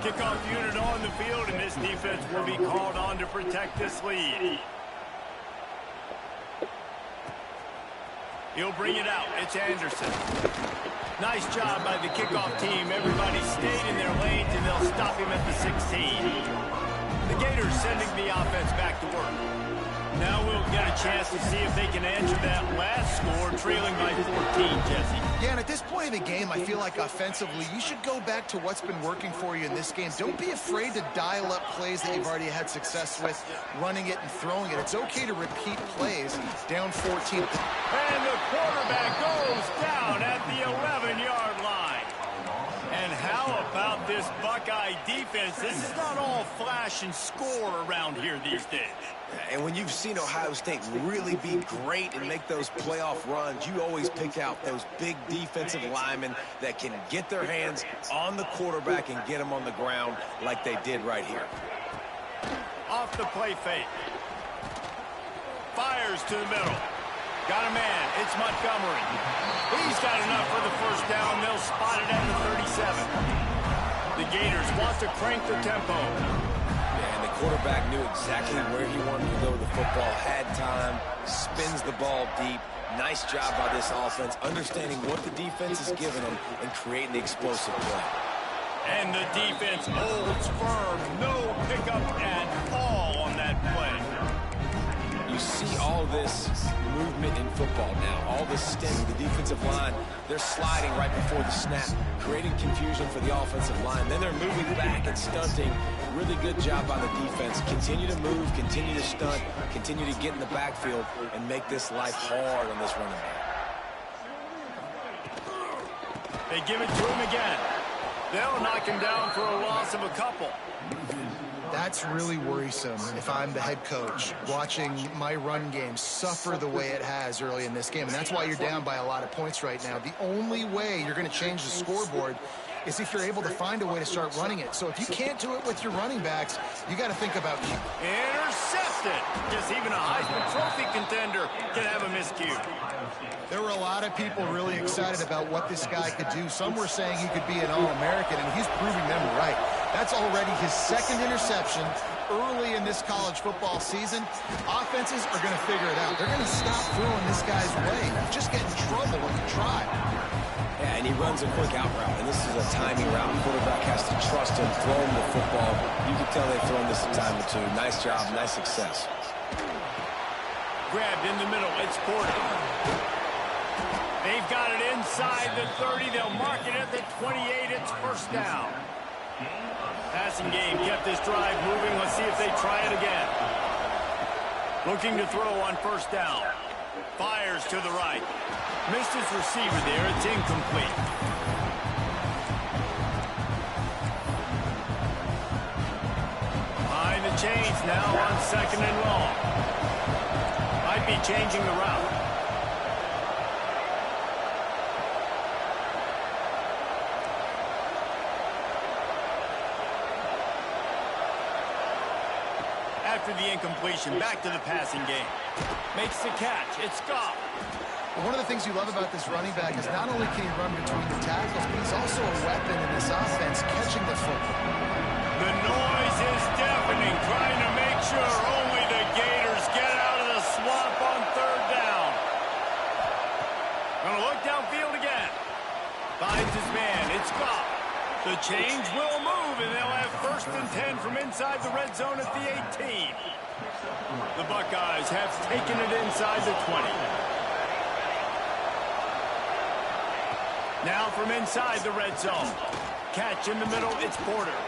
Kickoff unit on the field, and this defense will be called on to protect this lead. He'll bring it out. It's Anderson. Nice job by the kickoff team. Everybody stayed in their lanes, and they'll stop him at the 16. The Gators sending the offense back to work. Now we'll get a chance to see if they can answer that last score, trailing by 14, Jesse. Yeah, and at this point of the game, I feel like offensively, you should go back to what's been working for you in this game. Don't be afraid to dial up plays that you've already had success with, running it and throwing it. It's okay to repeat plays down 14. And the quarterback goes down at the 11-yard line. And how about this Buckeye defense? This is not all flash and score around here these days. And when you've seen Ohio State really be great and make those playoff runs, you always pick out those big defensive linemen that can get their hands on the quarterback and get him on the ground like they did right here. Off the play fake. Fires to the middle. Got a man. It's Montgomery. He's got enough for the first down. They'll spot it at the 37. The Gators want to crank the tempo. Yeah, and the quarterback knew exactly where he wanted to go with the football, had time, spins the ball deep. Nice job by this offense, understanding what the defense is giving them and creating the explosive play. And the defense holds firm. No pickup at all on that play. You see all this movement in football now, all the stemming, the defensive line, they're sliding right before the snap, creating confusion for the offensive line. Then they're moving back and stunting. Really good job by the defense. Continue to move, continue to stunt, continue to get in the backfield and make this life hard on this running back. They give it to him again. They'll knock him down for a loss of a couple. That's really worrisome if I'm the head coach, watching my run game suffer the way it has early in this game. And that's why you're down by a lot of points right now. The only way you're going to change the scoreboard is if you're able to find a way to start running it. So if you can't do it with your running backs, you got to think about you. Intercepted. Guess even a Heisman Trophy contender can have a miscue. There were a lot of people really excited about what this guy could do. Some were saying he could be an All-American, and he's proving them right. That's already his second interception early in this college football season. Offenses are going to figure it out. They're going to stop throwing this guy's way. Just get in trouble when you try. Yeah, and he runs a quick out route, and this is a timing route. The quarterback has to trust him, throw him the football. You can tell they've thrown this a time or two. Nice job, nice success. Grabbed in the middle. It's Porter. They've got it inside the 30. They'll mark it at the 28. It's first down. Passing game kept this drive moving. Let's see if they try it again. Looking to throw on first down. Fires to the right. Missed his receiver there. It's incomplete. Behind the chains now on second and long. Might be changing the route. After the incompletion, back to the passing game. Makes the catch. It's Goff. One of the things you love about this running back is not only can he run between the tackles, but he's also a weapon in this offense, catching the football. The noise is deafening, trying to make sure only the Gators get out of the swamp on third down. Gonna look downfield again. Finds his man. It's Goff. The change will move, and they'll have first and 10 from inside the red zone at the 18. The Buckeyes have taken it inside the 20. Now from inside the red zone. Catch in the middle, it's Porter.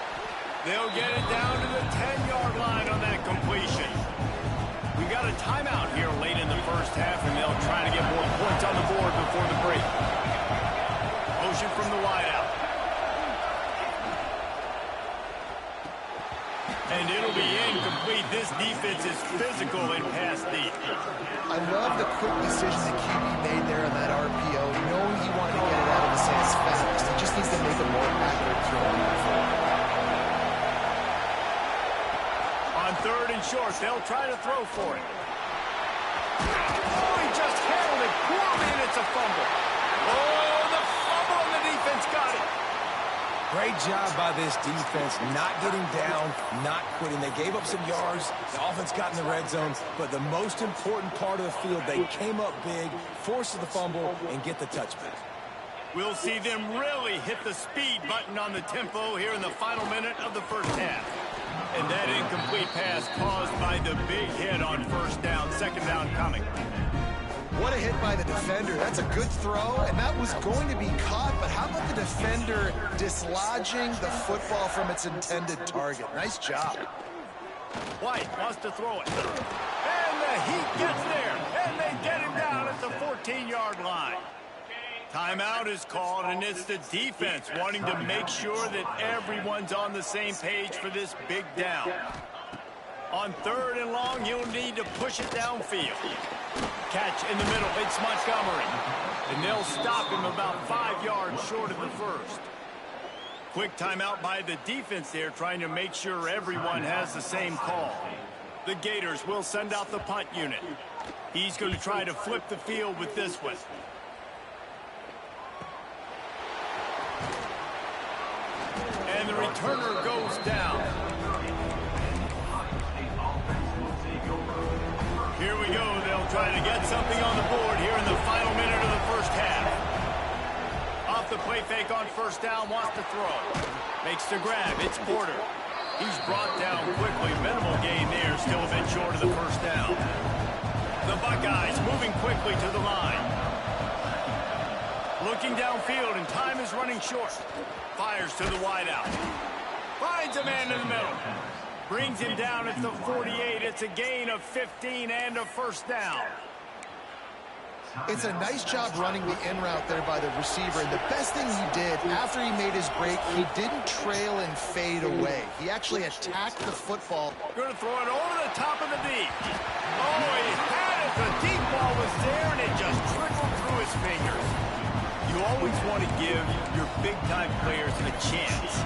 They'll get it down to the 10-yard line on that completion. We got a timeout here late in the first half, and they'll try to get more points on the board before the break. Motion from the wideout. And it'll be incomplete. This defense is physical and pass deep. I love the quick decision that QB made there on that RPO, knowing he wanted to get it out of his hands fast. He just needs to make a more accurate throw. On third and short, they'll try to throw for it. Oh, he just handled it poorly, and it's a fumble. Oh, the fumble, and the defense got it. Great job by this defense, not getting down, not quitting. They gave up some yards. The offense got in the red zone, but the most important part of the field, they came up big, forced the fumble, and get the touchback. We'll see them really hit the speed button on the tempo here in the final minute of the first half. And that incomplete pass caused by the big hit on first down, second down coming. What a hit by the defender. That's a good throw, and that was going to be caught, but how about the defender dislodging the football from its intended target? Nice job. White wants to throw it. And the Heat gets there, and they get him down at the 14-yard line. Timeout is called, and it's the defense wanting to make sure that everyone's on the same page for this big down. On 3rd and long, he'll need to push it downfield. Catch in the middle, it's Montgomery. And they'll stop him about 5 yards short of the first. Quick timeout by the defense there, trying to make sure everyone has the same call. The Gators will send out the punt unit. He's going to try to flip the field with this one. And the returner goes down. Here we go. They'll try to get something on the board here in the final minute of the first half. Off the play fake on first down, wants to throw. Makes the grab. It's Porter. He's brought down quickly. Minimal gain there. Still a bit short of the first down. The Buckeyes moving quickly to the line. Looking downfield, and time is running short. Fires to the wideout. Finds a man in the middle. Brings him down at the 48. It's a gain of 15 and a first down. It's a nice job running the in route there by the receiver. And the best thing he did after he made his break, he didn't trail and fade away. He actually attacked the football. Going to throw it over the top of the deep. Oh, he had it. The deep ball was there, and it just trickled through his fingers. You always want to give your big-time players a chance.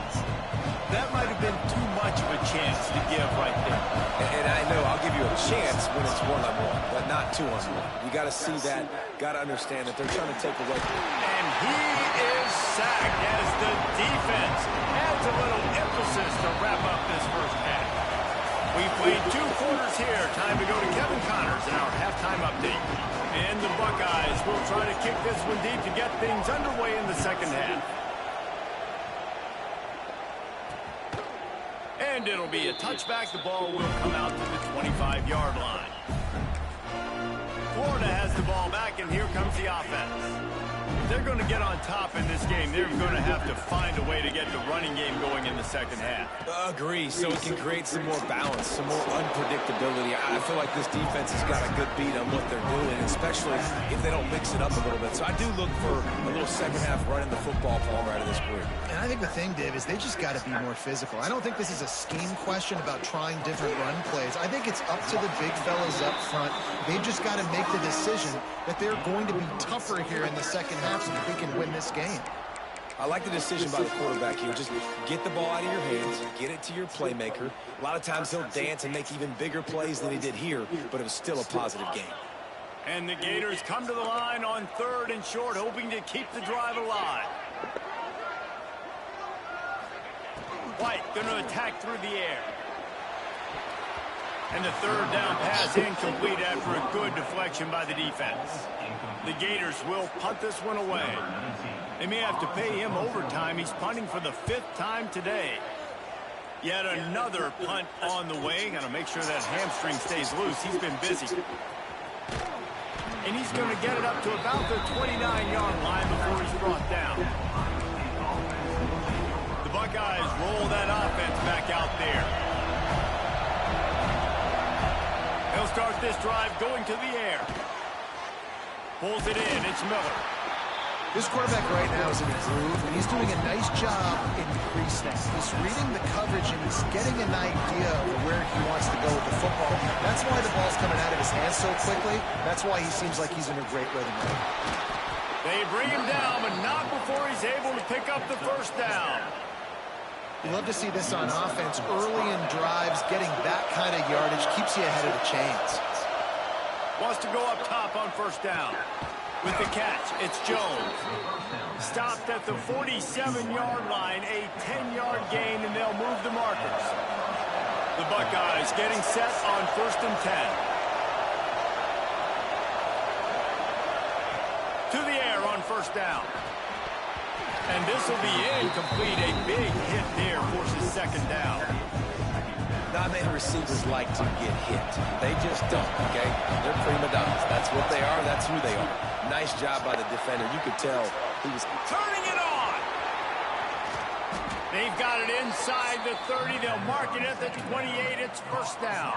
That might have been too much of a chance to give right there. And I know I'll give you a chance when it's one-on-one, but not two-on-one. You got to see that, got to understand that they're trying to take away. And he is sacked as the defense adds a little emphasis to wrap up this first half. We played 2 quarters here. Time to go to Kevin Connors in our halftime update. And the Buckeyes will try to kick this one deep to get things underway in the second half. And it'll be a touchback. The ball will come out to the 25-yard line. Florida has the ball back, and here comes the offense. If they're going to get on top in this game, they're going to have to find a way to get the running game going in the second half. Agree, so it can create some more balance, some more unpredictability. I feel like this defense has got a good beat on what they're doing, especially if they don't mix it up a little bit. So I do look for a little second half running the football ball right of this group. And I think the thing, Dave, is they just got to be more physical. I don't think this is a scheme question about trying different run plays. I think it's up to the big fellas up front. They've just got to make the decision that they're going to be tougher here in the second half so that they can win this game. I like the decision by the quarterback here. Just get the ball out of your hands, get it to your playmaker. A lot of times he'll dance and make even bigger plays than he did here, but it was still a positive game. And the Gators come to the line on 3rd and short, hoping to keep the drive alive. White going to attack through the air. And the 3rd down pass incomplete after a good deflection by the defense. The Gators will punt this one away. They may have to pay him overtime. He's punting for the 5th time today. Yet another punt on the way. Got to make sure that hamstring stays loose. He's been busy. And he's going to get it up to about the 29-yard line before he's brought down. The Buckeyes roll that offense back out there. They'll start this drive going to the air. Pulls it in. It's Miller. This quarterback right now is in a groove, and he's doing a nice job in pre-snap. He's reading the coverage, and he's getting an idea of where he wants to go with the football. That's why the ball's coming out of his hands so quickly. That's why he seems like he's in a great rhythm right now. They bring him down, but not before he's able to pick up the first down. You love to see this on offense. Early in drives, getting that kind of yardage keeps you ahead of the chains. Wants to go up top on first down. With the catch, it's Jones. Stopped at the 47-yard line, a 10-yard gain, and they'll move the markers. The Buckeyes getting set on 1st and 10. To the air on 1st down. And this will be incomplete. A big hit there forces 2nd down. Not many receivers like to get hit. They just don't, okay? They're prima donnas. That's what they are. That's who they are. Nice job by the defender. You could tell he was turning it on. They've got it inside the 30. They'll mark it at the 28. It's 1st down.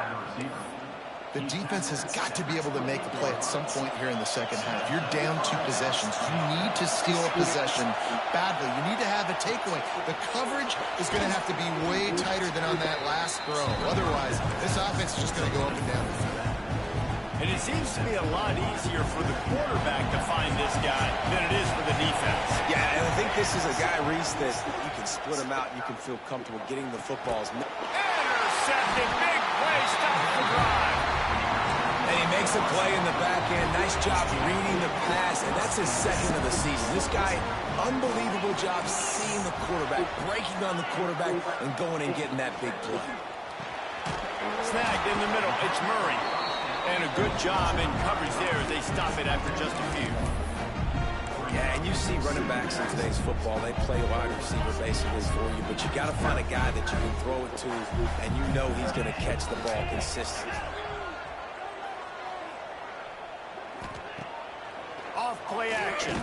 The defense has got to be able to make a play at some point here in the 2nd half. You're down 2 possessions. You need to steal a possession badly. You need to have a takeaway. The coverage is going to have to be way tighter than on that last throw. Otherwise, this offense is just going to go up and down the field. And it seems to be a lot easier for the quarterback to find this guy than it is for the defense. Yeah, and I think this is a guy, Reese, that you can split him out. You can feel comfortable getting the footballs. Intercepted. Big play. Stops the drive. And he makes a play in the back end. Nice job reading the pass, and that's his 2nd of the season. This guy, unbelievable job seeing the quarterback, breaking on the quarterback, and going and getting that big play. Snagged in the middle. It's Murray. And a good job in coverage there as they stop it after just a few. Yeah, and you see running backs in today's football, they play wide receiver basically for you, but you got to find a guy that you can throw it to, and you know he's going to catch the ball consistently. Off play action.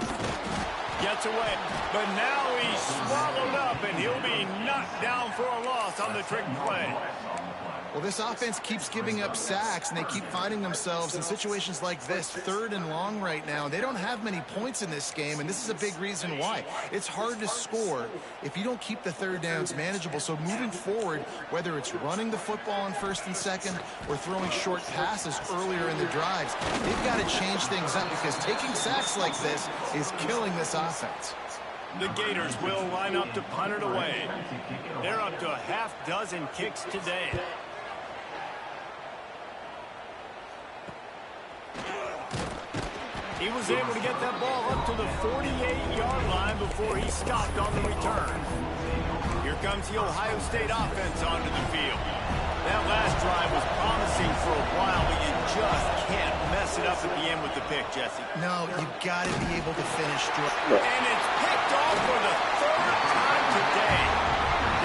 Gets away. But now he's swallowed up, and he'll be knocked down for a loss on the trick play. Well, this offense keeps giving up sacks, and they keep finding themselves in situations like this, 3rd and long right now. They don't have many points in this game, and this is a big reason why. It's hard to score if you don't keep the 3rd downs manageable. So moving forward, whether it's running the football on 1st and 2nd or throwing short passes earlier in the drives, they've got to change things up because taking sacks like this is killing this offense. The Gators will line up to punt it away. They're up to a half dozen kicks today. He was able to get that ball up to the 48-yard line before he stopped on the return. Here comes the Ohio State offense onto the field. That last drive was promising for a while, but you just can't mess it up at the end with the pick, Jesse. No, you got to be able to finish. And it's picked off for the 3rd time today.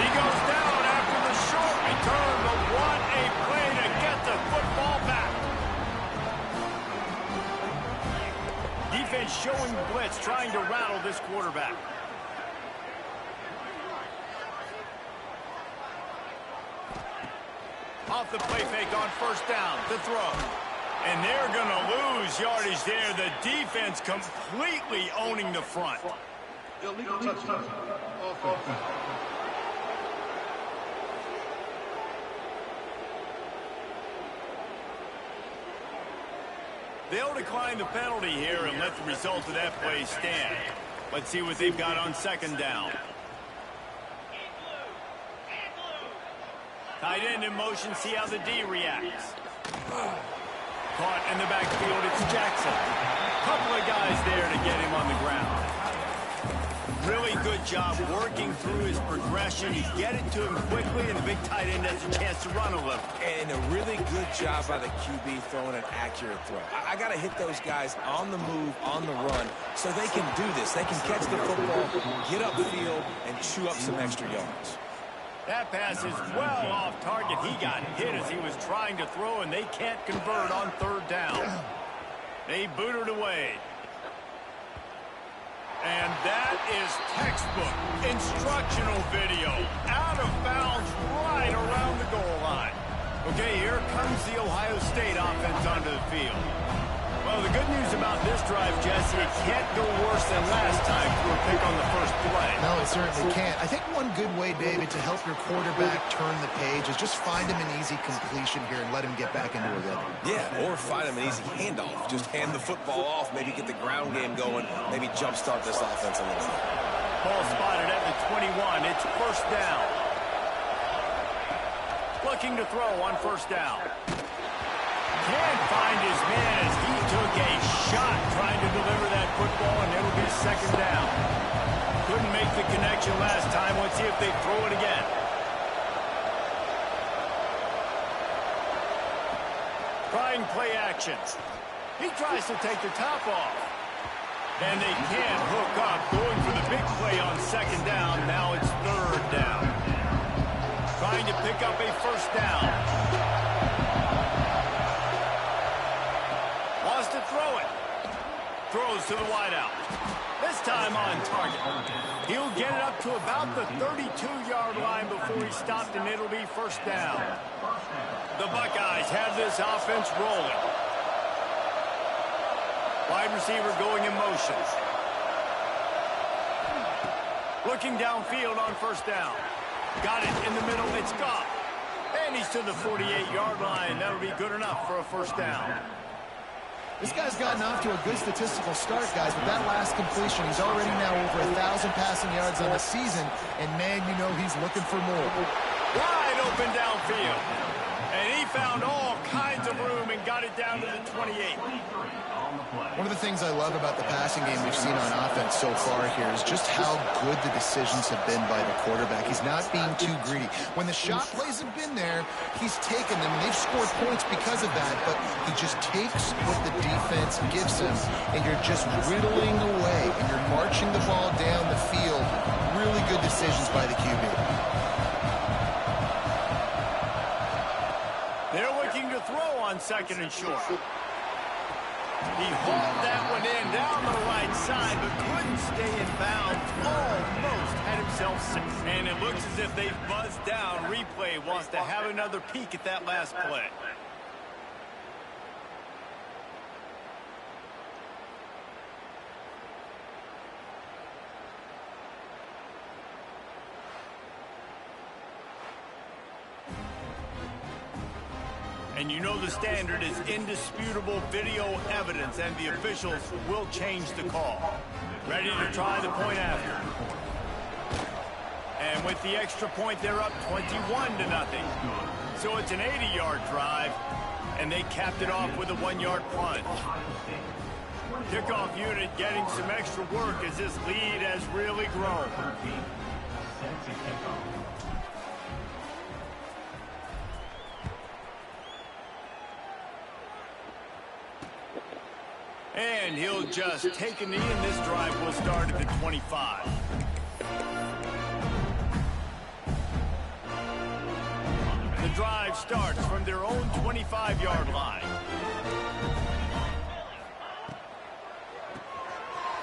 He goes down after the short return, but what a play to get the football back. Defense showing blitz, trying to rattle this quarterback. Off the play fake on 1st down, the throw. And they're going to lose yardage there. The defense completely owning the front. Illegal touchdown. Offense. They'll decline the penalty here and let the result of that play stand. Let's see what they've got on 2nd down. Tight end in motion, see how the D reacts. Caught in the backfield, it's Jackson. Couple of guys there to get him on the ground. Really good job working through his progression. You get it to him quickly, and the big tight end has a chance to run a little. And a really good job by the QB throwing an accurate throw. I got to hit those guys on the move, on the run, so they can do this. They can catch the football, get upfield, and chew up some extra yards. That pass is well off target. He got hit as he was trying to throw, and they can't convert on 3rd down. They boot it away. And that is textbook instructional video. Out of bounds right around the goal line. Okay, here comes the Ohio State offense onto the field. Well, the good news about this drive, Jesse, it can't go worse than last time through a pick on the first play. No, it certainly can't. I think one good way, David, to help your quarterback turn the page is just find him an easy completion here and let him get back into a rhythm. Yeah, or find him an easy handoff. Just hand the football off, maybe get the ground game going, maybe jumpstart this offense a little bit. Ball spotted at the 21. It's 1st down. Looking to throw on 1st down. can't find his man as he took a shot trying to deliver that football, and it'll be second down. Couldn't make the connection last time. Let's see if they throw it again. Trying play actions. He tries to take the top off. And they can't hook up. Going for the big play on second down. Now it's third down. Trying to pick up a first down. Wants to throw it. Throws to the wideout. This time on target. He'll get it up to about the 32-yard line before he stopped, and it'll be first down. The Buckeyes have this offense rolling. Wide receiver going in motion. Looking downfield on first down. Got it in the middle. It's gone. And he's to the 48-yard line. That'll be good enough for a first down. This guy's gotten off to a good statistical start, guys. With that last completion, he's already now over 1,000 passing yards on the season. And, man, you know he's looking for more. Wide open downfield. And he found all kinds of room and got it down to the 28. One of the things I love about the passing game we've seen on offense so far here is just how good the decisions have been by the quarterback. He's not being too greedy. When the shot plays have been there, he's taken them. They've scored points because of that, but he just takes what the defense gives him, and you're just whittling away, and you're marching the ball down the field. Really good decisions by the QB. They're looking to throw on second and short. He hauled that one in down the right side, but couldn't stay in bounds. Almost had himself sick. And it looks as if they've buzzed down. Replay wants to have another peek at that last play. And you know the standard is indisputable video evidence, and the officials will change the call. Ready to try the point after. And with the extra point, they're up 21-0. So it's an 80-yard drive, and they capped it off with a 1-yard plunge. Kickoff unit getting some extra work as this lead has really grown. And he'll just take a knee, and this drive will start at the 25. The drive starts from their own 25-yard line.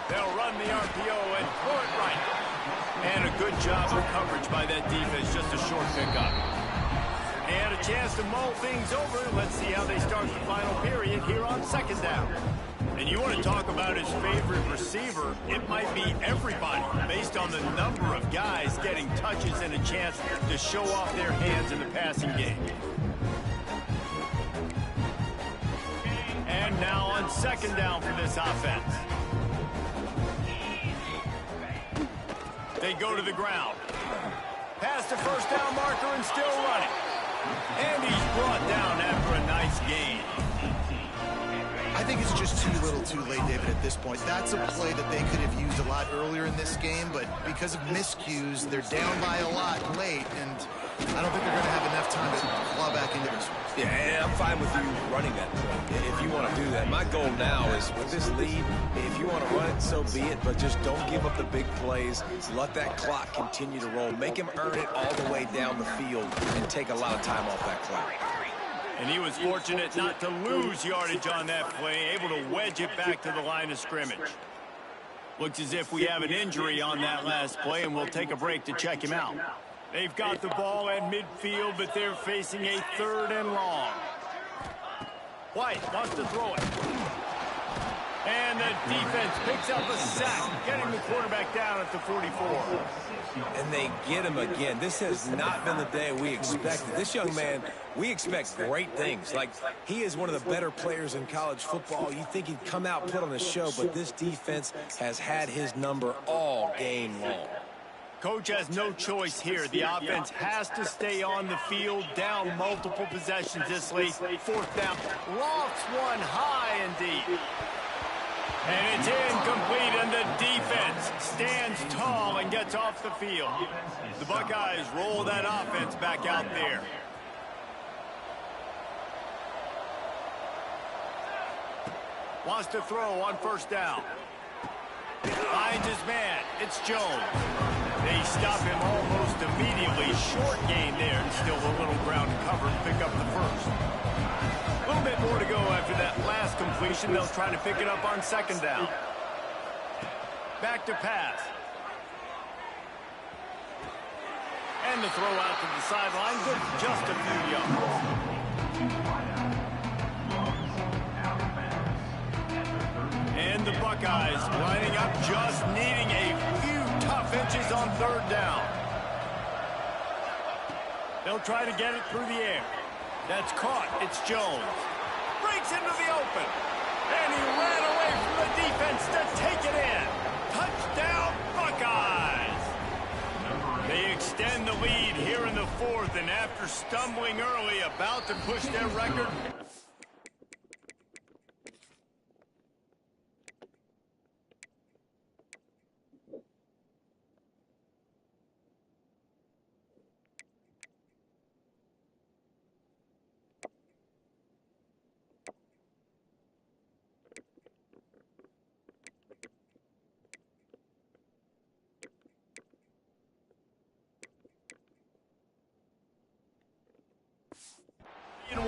They'll run the RPO and throw it right. And a good job of coverage by that defense, just a short pickup. And a chance to mull things over. Let's see how they start the final period here on second down. And you want to talk about his favorite receiver, it might be everybody, based on the number of guys getting touches and a chance to show off their hands in the passing game. And now on second down for this offense. They go to the ground. Past the first down marker and still running. And he's brought down after a nice gain. I think it's just too little too late, David, at this point. That's a play that they could have used a lot earlier in this game, but because of miscues, they're down by a lot late, and I don't think they're going to have enough time to claw back into this. Yeah, and I'm fine with you running that play if you want to do that. My goal now is with this lead, if you want to run it, so be it, but just don't give up the big plays. Let that clock continue to roll. Make him earn it all the way down the field and take a lot of time off that clock. And he was fortunate not to lose yardage on that play, able to wedge it back to the line of scrimmage. Looks as if we have an injury on that last play, and we'll take a break to check him out. They've got the ball at midfield, but they're facing a third and long. White wants to throw it. And the defense picks up a sack, getting the quarterback down at the 44. And they get him again. This has not been the day we expected. This young man, we expect great things. Like, he is one of the better players in college football. You think he'd come out, put on a show, but this defense has had his number all game long. Coach has no choice here. The offense has to stay on the field, down multiple possessions this late. Fourth down. Lofts one high and deep. And it's incomplete, and the defense stands tall and gets off the field. The Buckeyes roll that offense back out there. Wants to throw on first down. Finds his man. It's Jones. They stop him almost immediately. Short gain there, and still a little ground to cover and pick up the first. A little bit more to go after that last completion. They'll try to pick it up on second down. Back to pass. And the throw out to the sideline. Good for just a few yards. And the Buckeyes lining up, just needing a few tough inches on third down. They'll try to get it through the air. That's caught. It's Jones. Breaks into the open. And he ran away from the defense to take it in. Touchdown, Buckeyes. They extend the lead here in the fourth, and after stumbling early, about to push their record.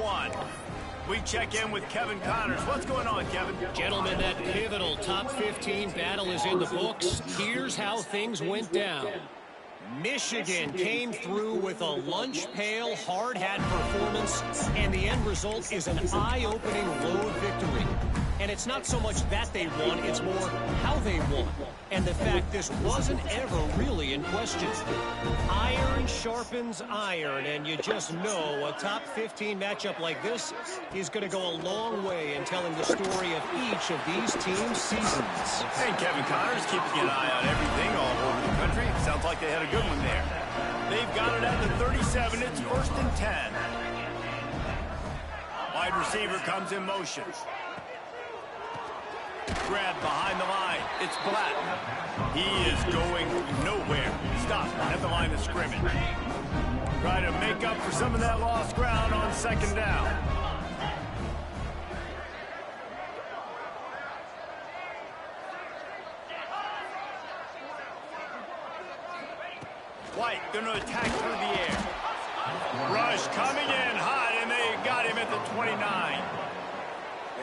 One. We check in with Kevin Connors. What's going on, Kevin? Gentlemen, that pivotal top 15 battle is in the books. Here's how things went down. Michigan came through with a lunch pail, hard hat performance, and the end result is an eye-opening road victory. And it's not so much that they won, it's more how they won. And the fact this wasn't ever really in question. Iron sharpens iron, and you just know a top 15 matchup like this is going to go a long way in telling the story of each of these teams' seasons. Hey, Kevin Connors keeping an eye on everything all over the country. Sounds like they had a good one there. They've got it at the 37. It's 1st and 10. Wide receiver comes in motion. Grab behind the line. It's Black. He is going nowhere. Stop at the line of scrimmage. Try to make up for some of that lost ground on second down. White going to attack through the air. Rush coming in hot, and they got him at the 29.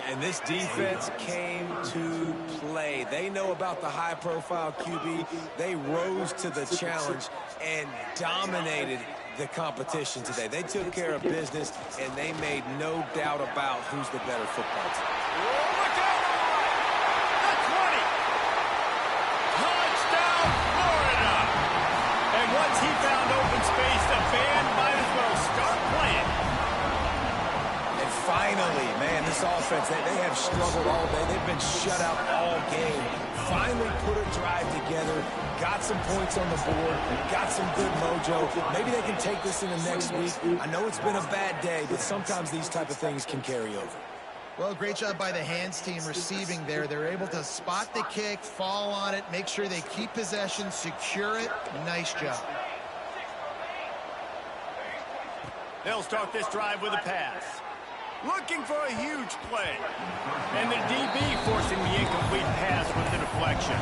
And this defense came to play. They know about the high-profile QB. They rose to the challenge and dominated the competition today. They took care of business, and they made no doubt about who's the better football team. Oh, look out! The 20! Touchdown, Florida! And once he found open space, the band might as well start playing. And finally, man, this offense, they have struggled all day. They've been shut out all game. Finally put a drive together, got some points on the board, got some good mojo. Maybe they can take this into next week. I know it's been a bad day, but sometimes these type of things can carry over. Well, great job by the hands team receiving there. They're able to spot the kick, fall on it, make sure they keep possession, secure it. Nice job. They'll start this drive with a pass. Looking for a huge play. And the DB forcing the incomplete pass with the deflection.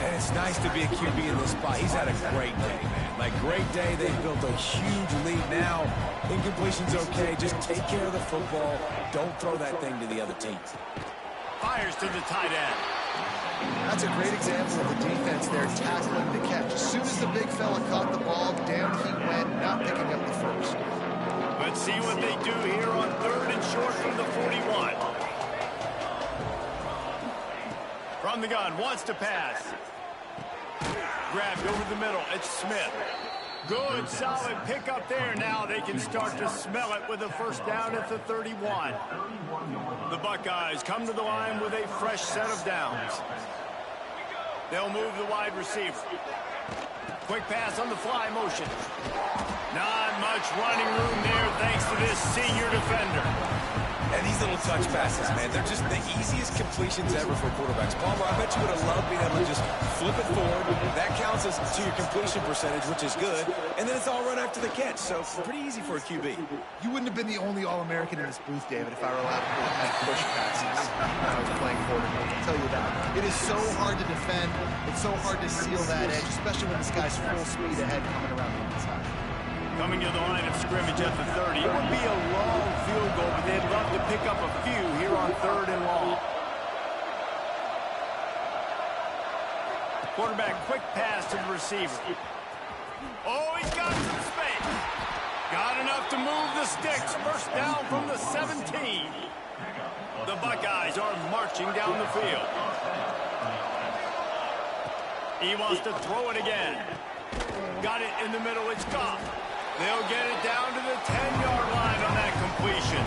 And it's nice to be a QB in this spot. He's had a great day, man. Like, great day. They've built a huge lead now. Incompletion's okay. Just take care of the football. Don't throw that thing to the other team. Fires to the tight end. That's a great example of the defense there tackling the catch. As soon as the big fella caught the ball, down he went, not picking up the first. Let's see what they do here on 3rd and short from the 41. From the gun, wants to pass. Grabbed over the middle, it's Smith. Good, solid pickup there. Now they can start to smell it with a first down at the 31. The Buckeyes come to the line with a fresh set of downs. They'll move the wide receiver. Quick pass on the fly motion. Not much running room there thanks to this senior defender. And these little touch passes, man, they're just the easiest completions ever for quarterbacks. Palmer, I bet you would have loved being able to just flip it forward. That counts as to your completion percentage, which is good. And then it's all run after the catch, so pretty easy for a QB. You wouldn't have been the only All-American in this booth, David, if I were allowed to push passes when I was playing quarterback. I'll tell you that. It is so hard to defend. It's so hard to seal that edge, especially when this guy's full speed ahead coming around the inside. Coming to the line of scrimmage at the 30. It would be a long field goal, but they'd love to pick up a few here on 3rd and long. Quarterback, quick pass to the receiver. Oh, he's got some space. Got enough to move the sticks. First down from the 17. The Buckeyes are marching down the field. He wants to throw it again. Got it in the middle. It's gone. They'll get it down to the 10-yard line on that completion.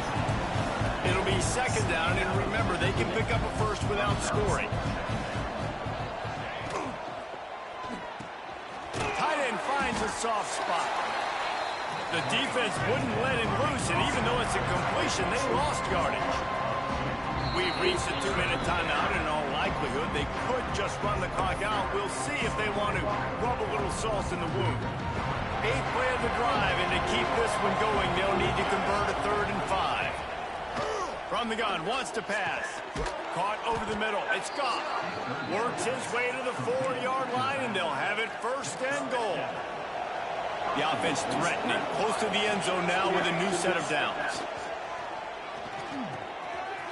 It'll be 2nd down, and remember, they can pick up a first without scoring. Tight end finds a soft spot. The defense wouldn't let him loose, and even though it's a completion, they lost yardage. We've reached a 2-minute timeout, and in all likelihood, they could just run the clock out. We'll see if they want to rub a little salt in the wound. 8th play of the drive, and to keep this one going, they'll need to convert a 3rd and 5. From the gun, wants to pass. Caught over the middle. It's gone. Works his way to the 4-yard line, and they'll have it 1st and goal. The offense threatening, close to the end zone now with a new set of downs.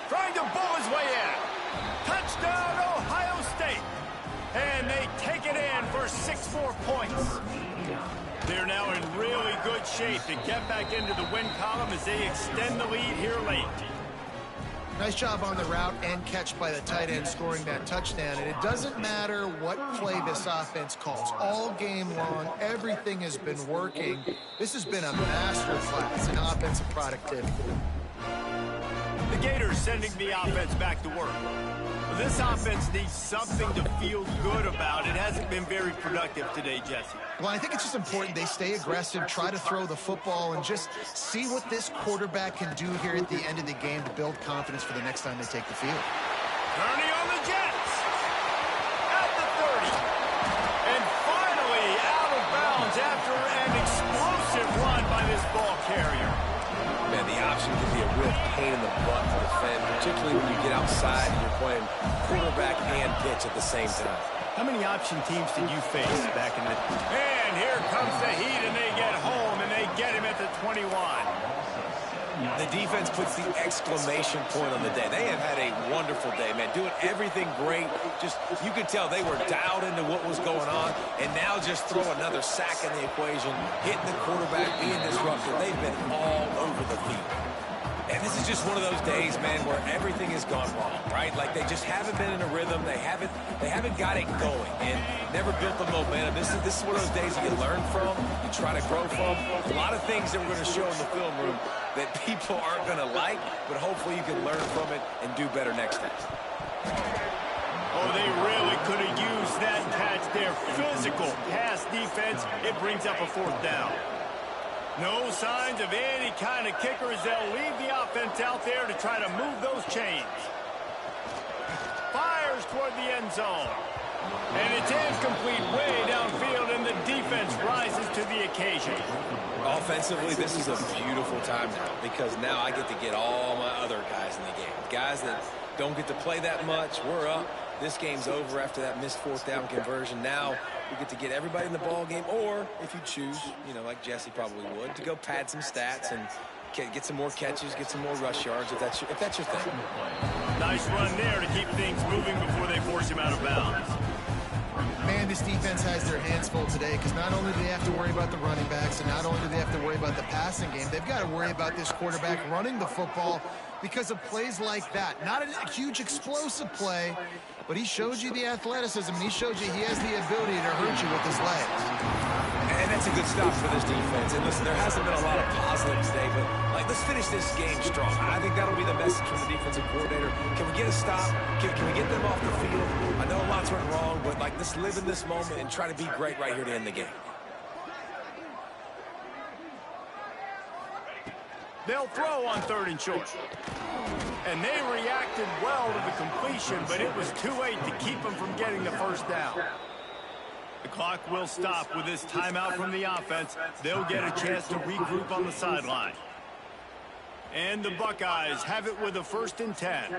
Trying to bull his way in. Touchdown, Ohio State. And they take it in for 6 more points. They're now in really good shape to get back into the win column as they extend the lead here late. Nice job on the route and catch by the tight end scoring that touchdown. And it doesn't matter what play this offense calls. All game long, everything has been working. This has been a master class in offensive productivity. The Gators sending the offense back to work. This offense needs something to feel good about. It hasn't been very productive today, Jesse. Well, I think it's just important they stay aggressive, try to throw the football, and just see what this quarterback can do here at the end of the game to build confidence for the next time they take the field. Kearney on the Jets. At the 30. And finally out of bounds after an explosive run by this ball carrier. Man, the option can be a real pain in the butt to defend, particularly when you get outside and you're playing quarterback and pitch at the same time. How many option teams did you face back in the... And here comes the Heat, and they get home, and they get him at the 21. The defense puts the exclamation point on the day. They have had a wonderful day, man, doing everything great. Just, you could tell they were dialed into what was going on, and now just throw another sack in the equation, hitting the quarterback, being disruptive. They've been all over the field. And this is just one of those days, man, where everything has gone wrong, right? Like they just haven't been in a rhythm. They haven't got it going and never built the momentum. This is one of those days you learn from, you try to grow from. A lot of things that we're going to show in the film room that people aren't going to like, but hopefully you can learn from it and do better next time. Oh, they really could have used that catch there. Physical pass defense. It brings up a 4th down. No signs of any kind of kickers. They'll leave the offense out there to try to move those chains. Fires toward the end zone. And it's incomplete way downfield, and the defense rises to the occasion. Offensively, this is a beautiful time now because now I get to get all my other guys in the game. Guys that don't get to play that much, we're up. This game's over after that missed 4th down conversion. Now we get to get everybody in the ball game, or if you choose, you know, like Jesse probably would, to go pad some stats and get some more catches, get some more rush yards if that's your thing. Nice run there to keep things moving before they force him out of bounds. Man, this defense has their hands full today because not only do they have to worry about the running backs and not only do they have to worry about the passing game, they've got to worry about this quarterback running the football because of plays like that. Not a huge explosive play, but he showed you the athleticism, and he showed you he has the ability to hurt you with his legs. And That's a good stop for this defense. And listen, there hasn't been a lot of positives today, but let's finish this game strong. I think that'll be the message from the defensive coordinator. Can we get a stop? Can we get them off the field? I know a lot's went wrong, but let's live in this moment and try to be great right here to end the game. They'll throw on 3rd and short. And they reacted well to the completion, but it was too late to keep them from getting the first down. The clock will stop with this timeout from the offense. They'll get a chance to regroup on the sideline. And the Buckeyes have it with a 1st and 10.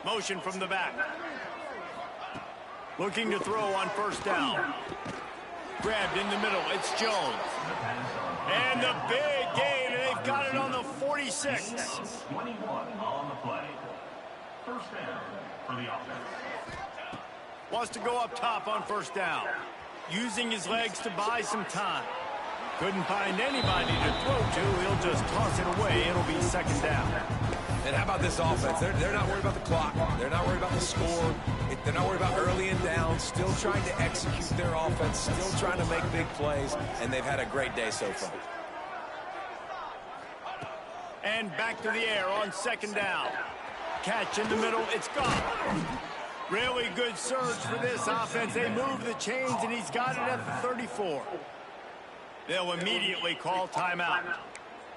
Motion from the back. Looking to throw on 1st down. Grabbed in the middle. It's Jones. And the big gain, and they've got it on the 46. 21 on the play. 1st down for the offense. Wants to go up top on 1st down. Using his legs to buy some time. Couldn't find anybody to throw to. He'll just toss it away. It'll be 2nd down. And how about this offense? They're not worried about the clock. They're not worried about the score. They're not worried about early and down. Still trying to execute their offense. Still trying to make big plays. And they've had a great day so far. And back to the air on 2nd down. Catch in the middle. It's gone. Really good surge for this offense. They move the chains, and he's got it at the 34. They'll immediately call timeout.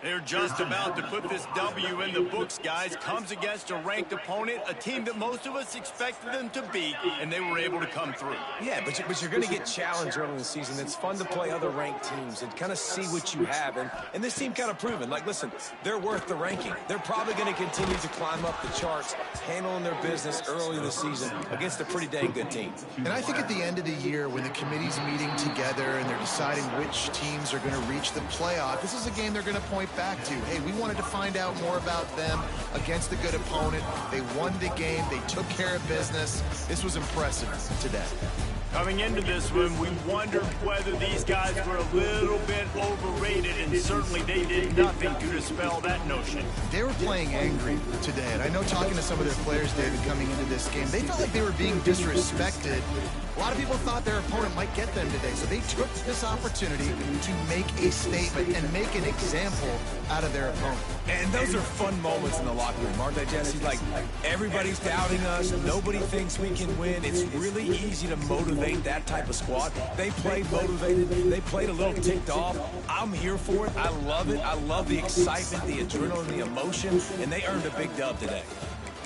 They're just about to put this W in the books, guys. Comes against a ranked opponent, a team that most of us expected them to beat, and they were able to come through. Yeah, but you're going to get challenged early in the season. It's fun to play other ranked teams and kind of see what you have. And this team kind of proven, listen, they're worth the ranking. They're probably going to continue to climb up the charts, handling their business early in the season against a pretty dang good team. And I think at the end of the year, when the committee's meeting together and they're deciding which teams are going to reach the playoff, this is a game they're going to point back to. Hey, we wanted to find out more about them against a good opponent. They won the game. They took care of business. This was impressive today. Coming into this one, we wondered whether these guys were a little bit overrated, and certainly they did nothing to dispel that notion. They were playing angry today, and I know talking to some of their players, David, coming into this game, they felt like they were being disrespected. A lot of people thought their opponent might get them today, so they took this opportunity to make a statement and make an example out of their opponent. And those are fun moments in the locker room, aren't they, Jesse? Like, everybody's doubting us. Nobody thinks we can win. It's really easy to motivate that type of squad. They played motivated. They played a little ticked off. I'm here for it. I love it. I love the excitement, the adrenaline, the emotion, and they earned a big dub today.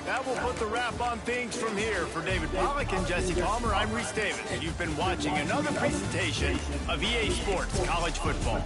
That will put the wrap on things from here. For David Pollack and Jesse Palmer, I'm Reese Davis. You've been watching another presentation of EA Sports College Football.